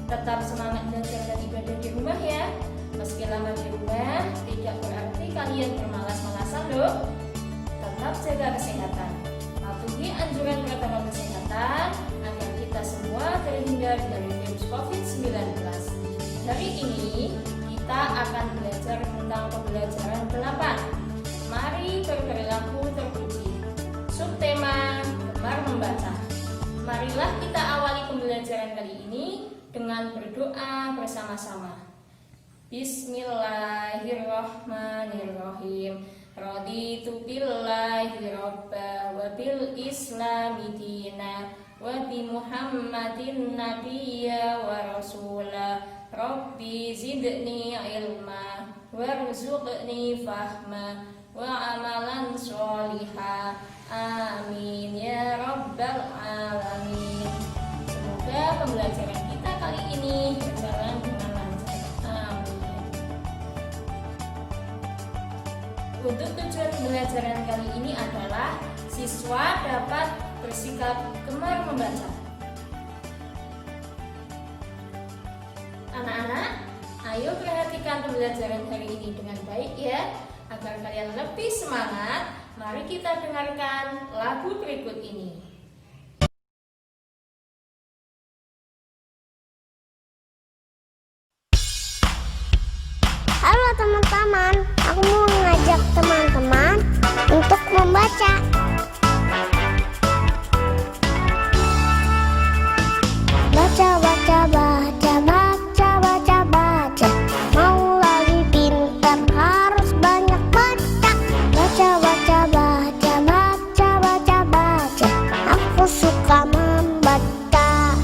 Tetap semangat belajar dan ibadah di rumah ya. Meski lama di rumah, tidak berarti kalian bermalas-malasan loh. Tetap jaga kesehatan. Patuhi anjuran protokol kesehatan agar kita semua terhindar dari virus COVID-19. Hari ini kita akan belajar tentang pembelajaran 8. Mari berperilaku terpuji. Subtema gemar membaca. Marilah kita awali pembelajaran kali ini dengan berdoa bersama-sama. Bismillahirrahmanirrahim. Raditu billahi robba wa bil islami dina wa bi Muhammadin nabiyya wa rasula. Rabbi zidni ilma warzuqni fahma wa amalan sholiha. Amin ya rabbal alamin. Semoga pembelajaran kita kali ini berjalan dengan lancar. Amin. Untuk tujuan pembelajaran kali ini adalah siswa dapat bersikap gemar membaca. Anak-anak, ayo perhatikan pembelajaran hari ini dengan baik ya, agar kalian lebih semangat. Mari kita dengarkan lagu berikut ini. Halo teman-teman, aku mau mengajak teman-teman untuk membaca. Baca, baca, baca, baca, baca, baca. Mau lagi pintar harus banyak baca. Baca, baca, baca, baca, baca, baca. Aku suka membaca.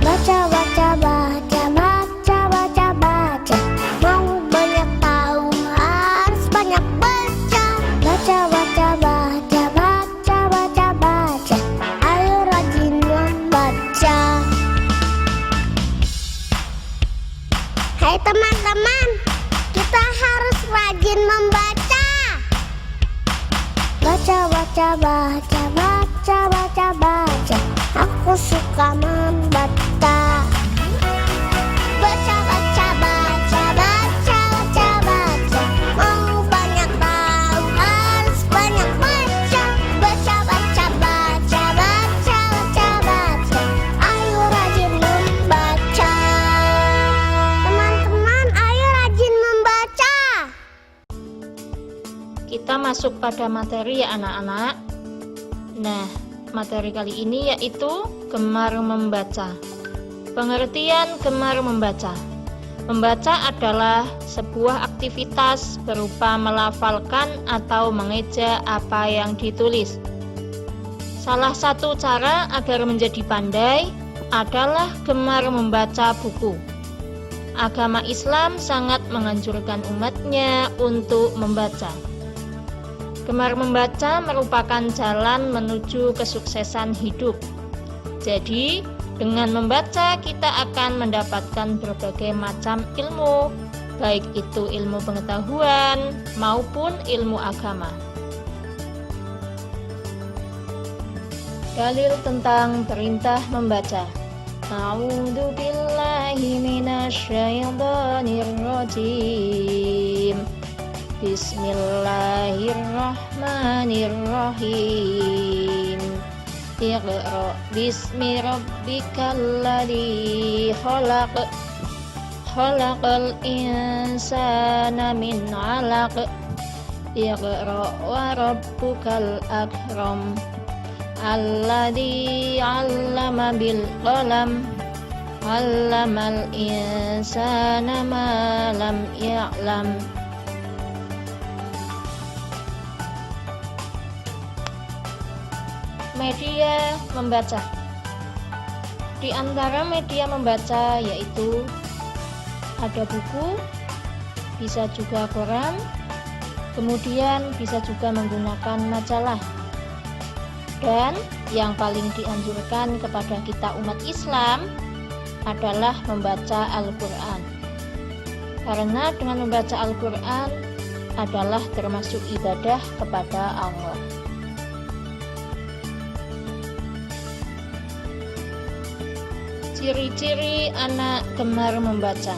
Baca, baca, baca, baca, baca, baca. Mau banyak tahu harus banyak baca. Baca, baca, baca, baca, baca, baca. Ayo rajin membaca. Hai teman-teman, kita harus rajin membaca. Baca, baca, baca, baca, baca, baca. Aku suka membaca. Baca, baca, baca, baca, baca, baca. Mau banyak tahu harus banyak baca. Baca, baca, baca, baca, baca, baca. Ayo rajin membaca. Teman-teman, ayo rajin membaca. Kita masuk pada materi ya anak-anak. Nah, materi kali ini yaitu gemar membaca. Pengertian gemar membaca. Membaca adalah sebuah aktivitas berupa melafalkan atau mengeja apa yang ditulis. Salah satu cara agar menjadi pandai adalah gemar membaca buku. Agama Islam sangat menganjurkan umatnya untuk membaca. Gemar membaca merupakan jalan menuju kesuksesan hidup. Jadi, dengan membaca kita akan mendapatkan berbagai macam ilmu, baik itu ilmu pengetahuan maupun ilmu agama. Dalil tentang perintah membaca. A'udzu billahi minasyaitonir rajim. Bismillahirrahmanirrahim. Iqra bismi rabbikal ladzi khalaq. Khalaqal insana min 'alaq. Iqra wa rabbukal akram. Alladzi 'allama bil qalam. 'Allamal insana ma lam ya'lam. Media membaca. Di antara media membaca yaitu ada buku, bisa juga koran, kemudian bisa juga menggunakan majalah. Dan yang paling dianjurkan kepada kita umat Islam adalah membaca Al-Quran. Karena dengan membaca Al-Quran adalah termasuk ibadah kepada Allah. Ciri-ciri anak gemar membaca.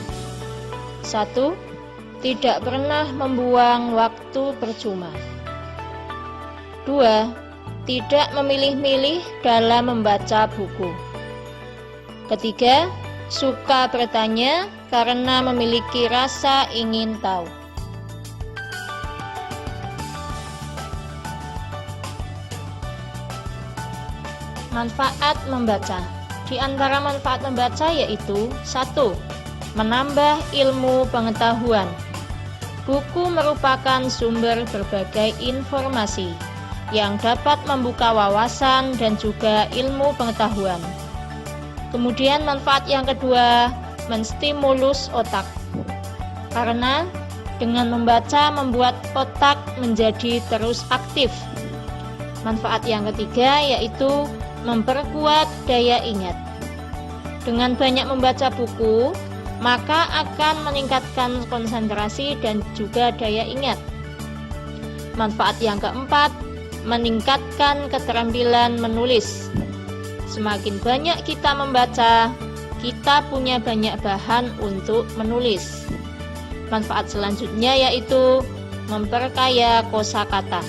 1. Tidak pernah membuang waktu percuma. 2. Tidak memilih-milih dalam membaca buku. 3. Suka bertanya karena memiliki rasa ingin tahu. Manfaat membaca. Di antara manfaat membaca yaitu 1. Menambah ilmu pengetahuan. Buku merupakan sumber berbagai informasi yang dapat membuka wawasan dan juga ilmu pengetahuan. Kemudian manfaat yang kedua, menstimulus otak. Karena dengan membaca membuat otak menjadi terus aktif. Manfaat yang ketiga yaitu memperkuat daya ingat. Dengan banyak membaca buku, maka akan meningkatkan konsentrasi dan juga daya ingat. Manfaat yang keempat, meningkatkan keterampilan menulis. Semakin banyak kita membaca, kita punya banyak bahan untuk menulis. Manfaat selanjutnya yaitu memperkaya kosakata.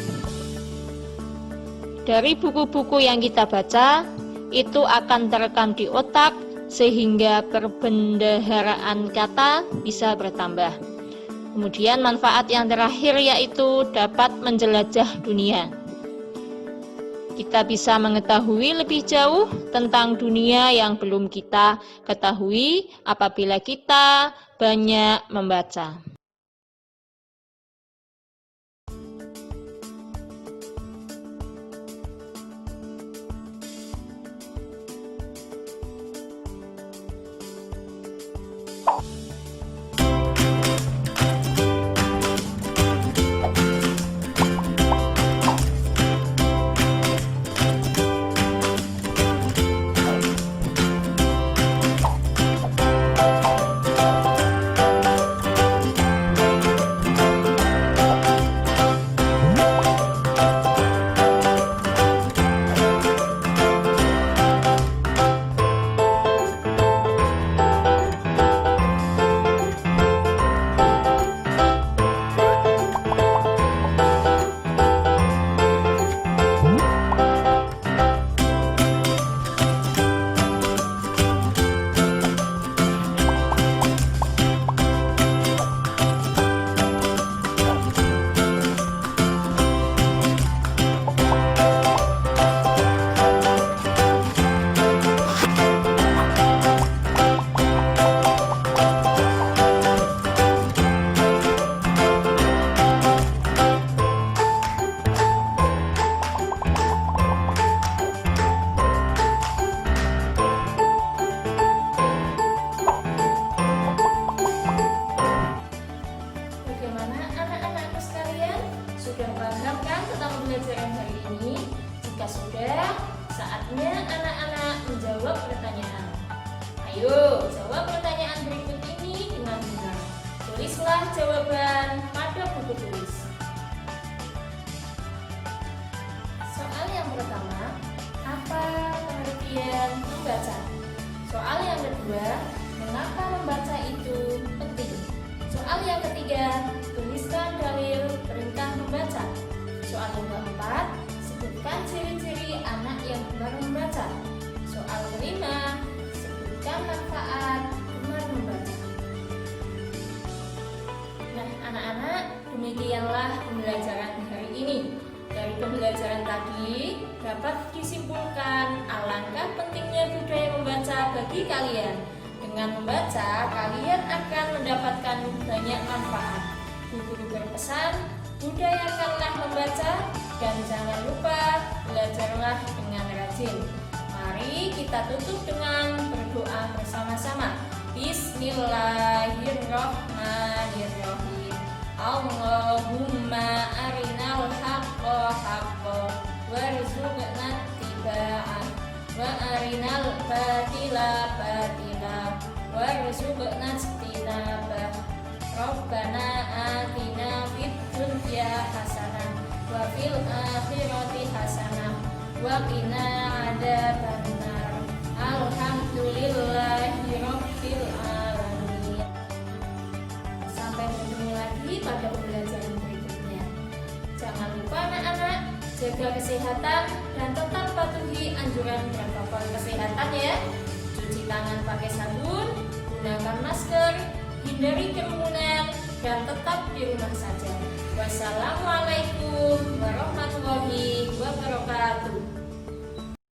Dari buku-buku yang kita baca, itu akan terekam di otak sehingga perbendaharaan kata bisa bertambah. Kemudian manfaat yang terakhir yaitu dapat menjelajah dunia. Kita bisa mengetahui lebih jauh tentang dunia yang belum kita ketahui apabila kita banyak membaca. pembelajaran hari ini? Jika sudah, saatnya anak-anak menjawab pertanyaan. Ayo, jawab pertanyaan berikut ini dengan benar. Tulislah jawaban pada buku tulis. Soal yang pertama, apa pengertian membaca? Soal yang kedua, mengapa membaca itu penting? Soal yang ketiga, tuliskan dalil perintah membaca. Soal yang keempat, sebutkan ciri-ciri anak yang gemar membaca. Soal kelima, sebutkan manfaat gemar membaca. Nah, anak-anak, demikianlah pembelajaran hari ini. Dari pembelajaran tadi dapat disimpulkan alangkah pentingnya budaya membaca bagi kalian. Dengan membaca, kalian akan mendapatkan banyak manfaat. Guru berpesan, budayakanlah membaca dan jangan lupa belajarlah dengan rajin. Mari kita tutup dengan berdoa bersama-sama. Bismillahirrahmanirrahim. Allahumma arinal haqqa haqqa warzuqna ittiba'ah wa arinal batila batila warzuqna ijtinabah. Rabbana atina fid dunya hasanah wa fil akhirati hasanah wa qina adzabannar. Alhamdulillahirabbil alamin. Sampai bertemu lagi pada pembelajaran berikutnya. Jangan lupa anak-anak, jaga kesehatan dan tetap patuhi anjuran protokol kesehatan ya. Cuci tangan pakai sabun, gunakan masker, hindari kerumunan, dan tetap di rumah saja. Wassalamualaikum warahmatullahi wabarakatuh.